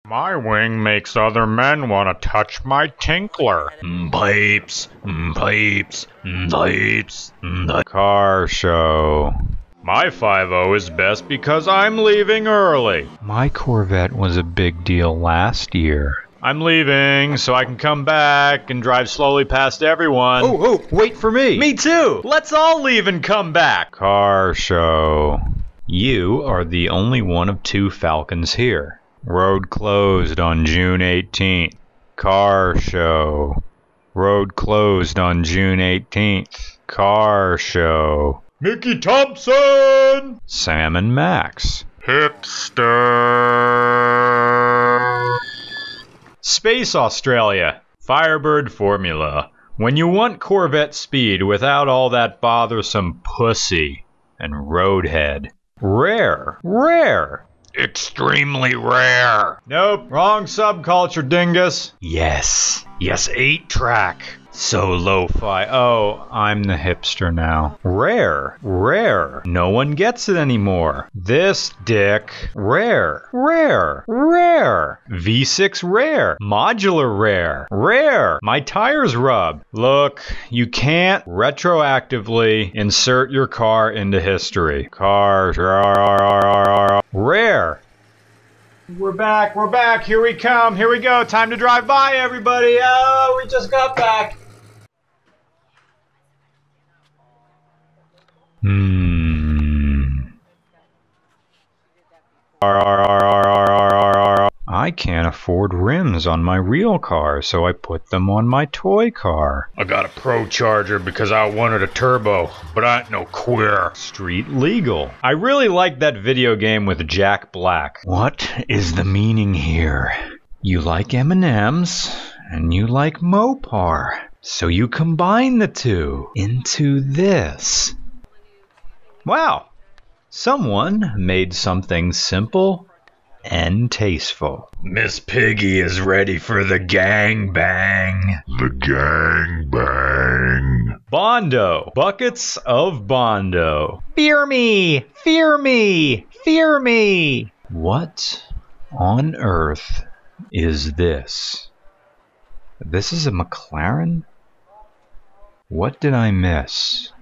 My wing makes other men want to touch my tinkler. Pipes, pipes, pipes. Car show. My 5.0 is best because I'm leaving early. My Corvette was a big deal last year. I'm leaving so I can come back and drive slowly past everyone. Oh, wait for me. Me too. Let's all leave and come back. Car show. You are the only one of 2 Falcons here. Road closed on June 18th. Car show. Road closed on June 18th. Car show. Mickey Thompson! Sam and Max. Hipster! Space Australia. Firebird formula. When you want Corvette speed without all that bothersome pussy and roadhead. Rare. Rare. Extremely rare. Nope. Wrong subculture, dingus. Yes. Yes, 8-track. So lo-fi. Oh, I'm the hipster now. Rare. Rare. No one gets it anymore. This dick. Rare. Rare. Rare. V6 rare. Modular rare. Rare. My tires rub. Look, you can't retroactively insert your car into history. Cars. Rare. We're back, here we come, here we go, time to drive by everybody, oh, we just got back. I can't afford rims on my real car, so I put them on my toy car. I got a Pro Charger because I wanted a turbo, but I ain't no queer. Street legal. I really like that video game with Jack Black. What is the meaning here? You like M&Ms, and you like Mopar. So you combine the two into this. Wow. Someone made something simple and tasteful. Miss Piggy is ready for the gangbang. The gangbang. Bondo. Buckets of Bondo. Fear me! Fear me! Fear me! What on earth is this? This is a McLaren? What did I miss?